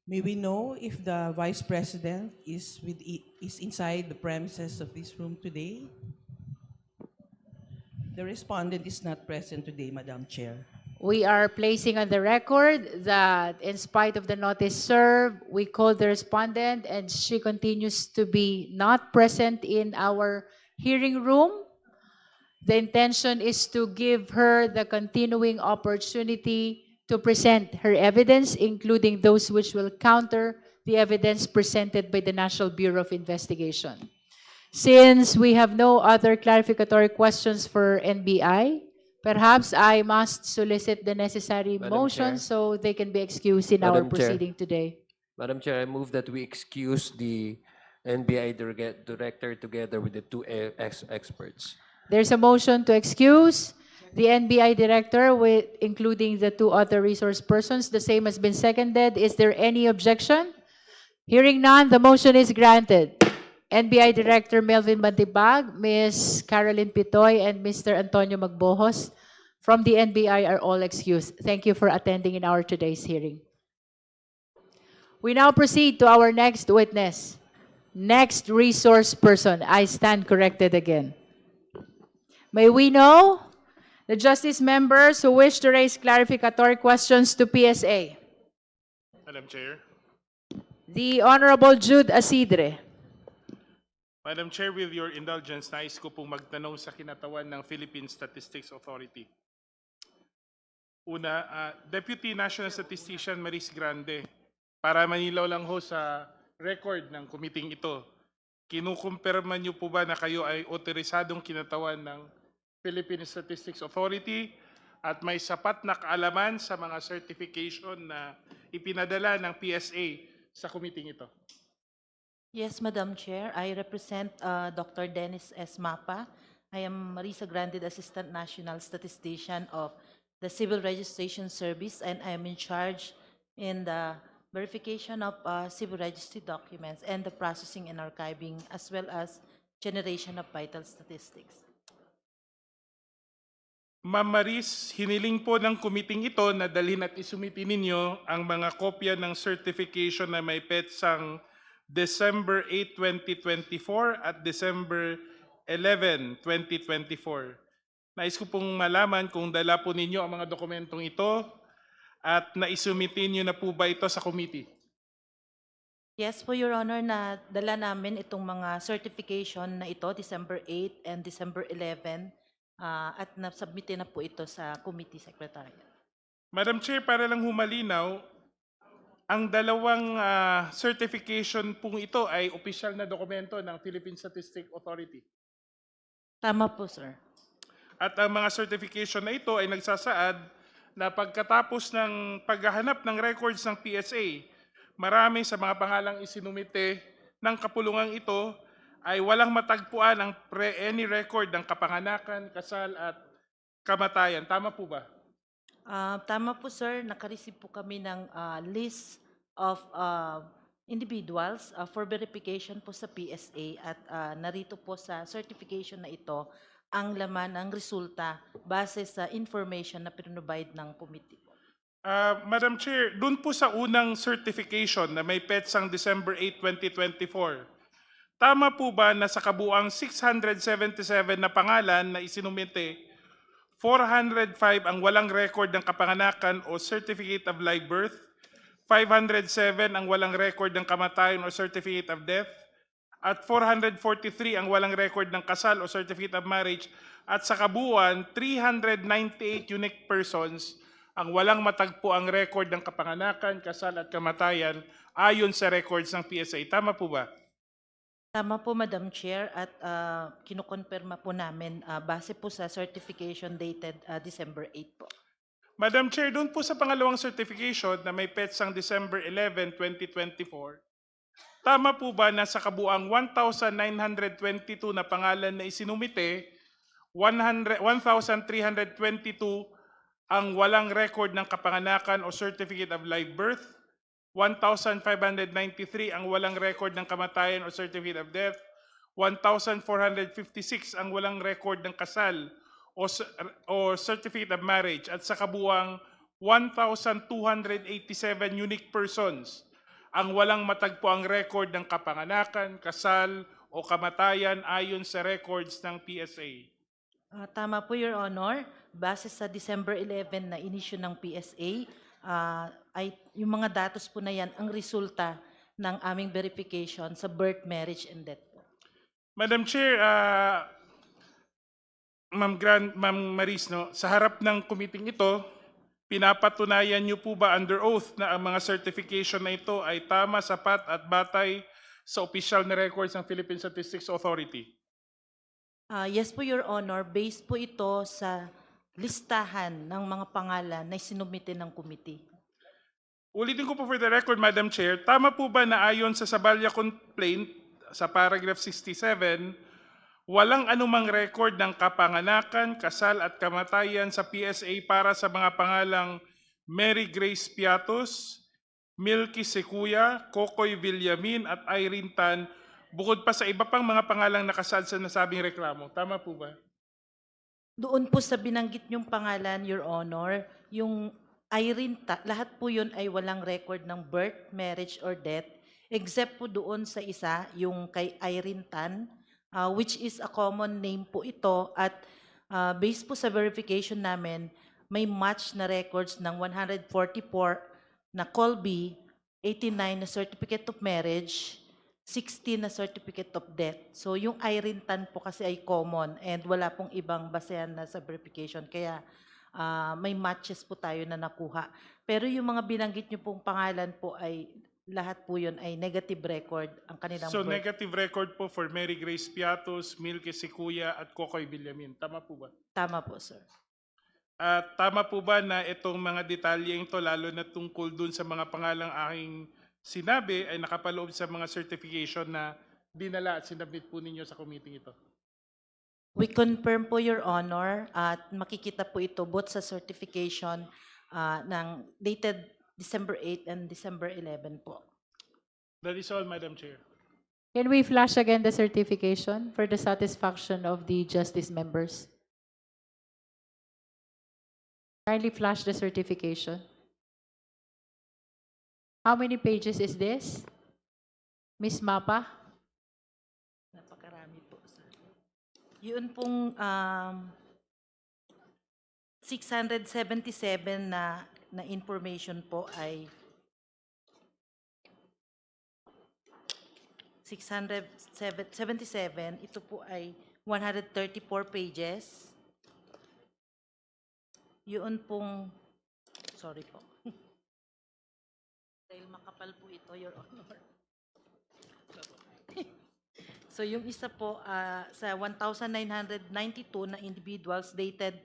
May we know if the Vice President is inside the premises of this room today? The respondent is not present today, Madam Chair. We are placing on the record that in spite of the notice served, we called the respondent and she continues to be not present in our hearing room. The intention is to give her the continuing opportunity to present her evidence, including those which will counter the evidence presented by the National Bureau of Investigation. Since we have no other clarificatory questions for NBI, perhaps I must solicit the necessary Madam motions Chair. so they can be excused in our Madam Chair. proceeding today. Madam Chair, I move that we excuse the NBI director together with the two experts. There's a motion to excuse the NBI director with including the two other resource persons. The same has been seconded. Is there any objection? Hearing none, the motion is granted. NBI Director Melvin Bantibag, Ms. Caroline Pitoy, and Mr. Antonio Magbojos from the NBI are all excused. Thank you for attending in our today's hearing. We now proceed to our next witness. Next resource person. I stand corrected again. May we know the justice members who wish to raise clarificatory questions to PSA? Madam Chair. The Honorable Jude Asidre. Madam Chair, with your indulgence, nais ko pong magtanong sa kinatawan ng Philippine Statistics Authority. Una, Deputy National Statistician Maris Grande, para manilaw lang ho sa record ng committee ito, kinukumpirma niyo po ba na kayo ay otorisadong kinatawan ng Philippine Statistics Authority at may sapat na kaalaman sa mga certification na ipinadala ng PSA sa committee ito? Yes, Madam Chair. I represent Dr. Dennis S. Mapa. I am Marisa Grande, the Assistant National Statistician of the Civil Registration Service, and I am in charge in the verification of civil registry documents and the processing and archiving, as well as generation of vital statistics. Ma'am Maris, hiniling po ng committee ito na dalhin at isumiti ninyo ang mga kopya ng certification na may petsang December 8, 2024 at December 11, 2024. Nais ko pong malaman kung dala po ninyo ang mga dokumentong ito at naisumiti niyo na po ba ito sa committee? Yes, po, Your Honor, na dala namin itong mga certification na ito, December 8 and December 11, at nasubmit na po ito sa committee secretariat. Madam Chair, para lang humalinaw, ang dalawang certification pong ito ay opisyal na dokumento ng Philippine Statistics Authority. Tama po, sir. At ang mga certification na ito ay nagsasaad na pagkatapos ng paghahanap ng records ng PSA, marami sa mga pangalang isinumite ng kapulungang ito ay walang matagpuan ang any record ng kapanganakan, kasal at kamatayan. Tama po ba? Tama po, sir. Nakareceive po kami ng list of individuals for verification po sa PSA at narito po sa certification na ito ang laman ng resulta base sa information na pinrovide ng committee. Madam Chair, dun po sa unang certification na may petsang December 8, 2024, tama po ba na sa kabuang 677 na pangalan na isinumite, 405 ang walang record ng kapanganakan o certificate of live birth, 507 ang walang record ng kamatayan o certificate of death, at 443 ang walang record ng kasal o certificate of marriage, at sa kabuuan 398 unique persons ang walang matagpo ang record ng kapanganakan, kasal at kamatayan ayon sa records ng PSA. Tama po ba? Tama po, Madam Chair, at kinukonfirma po namin base po sa certification dated December 8 po. Madam Chair, doon po sa pangalawang certification na may petsang December 11, 2024, tama po ba na sa kabuang 1,922 na pangalan na isinumite, 1,322 ang walang record ng kapanganakan o certificate of live birth, 1,593 ang walang record ng kamatayan o certificate of death, 1,456 ang walang record ng kasal o certificate of marriage, at sa kabuang 1,287 unique persons ang walang matagpuang record ng kapanganakan, kasal o kamatayan ayon sa records ng PSA. Tama po, Your Honor. Base sa December 11 na inisyu ng PSA, ay yung mga datos po na yan ang resulta ng aming verification sa birth, marriage, and death po. Madam Chair, Ma'am Maris, no, sa harap ng committee ito, pinapatunayan niyo po ba under oath na ang mga certification na ito ay tama, sapat at batay sa official na records ng Philippine Statistics Authority? Yes po, Your Honor. Based po ito sa listahan ng mga pangalan na sinumite ng committee. Ulitin ko po for the record, Madam Chair, tama po ba na ayon sa Sabaya complaint sa paragraph 67, walang anumang record ng kapanganakan, kasal at kamatayan sa PSA para sa mga pangalang Mary Grace Piatos, Milky Sequoia, Kokoy Villamin at Irene Tan, bukod pa sa iba pang mga pangalang nakasal sa nasabing reklamo? Tama po ba? Doon po sa binanggit niyong pangalan, Your Honor, yung Irene, lahat po yun ay walang record ng birth, marriage, or death, except po doon sa isa, yung kay Irene Tan, which is a common name po ito, at based po sa verification namin, may match na records ng 144 na Colby, 89 na certificate of marriage, 16 na certificate of death. So yung Irene Tan po kasi ay common and wala pong ibang basehan na sa verification. Kaya may matches po tayo na nakuha. Pero yung mga binanggit niyo pong pangalan po ay lahat po yun ay negative record ang kanilang So birth. negative record po for Mary Grace Piatos, Milky Sequoia at Kokoy Villamin. Tama po ba? Tama po, sir. At tama po ba na itong mga detalye ito, lalo na tungkol dun sa mga pangalang aking sinabi, ay nakapaloob sa mga certification na dinala at sinabit po ninyo sa committee ito? We confirm po, Your Honor, at makikita po ito both sa certification ng dated December 8 and December 11 po. That is all, Madam Chair. Can we flash again the certification for the satisfaction of the justice members? Kindly flash the certification. How many pages is this? Ms. Mapa? Napakarami po, sir. Yun pong 677 na information po ay 677. Ito po ay 134 pages. Yun pong, sorry po. Dahil makapal po ito, Your Honor. So yung isa po sa 1,992 na individuals dated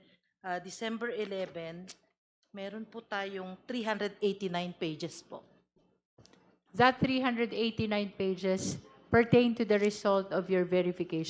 December 11, meron po tayong 389 pages po. That 389 pages pertain to the result of your verification.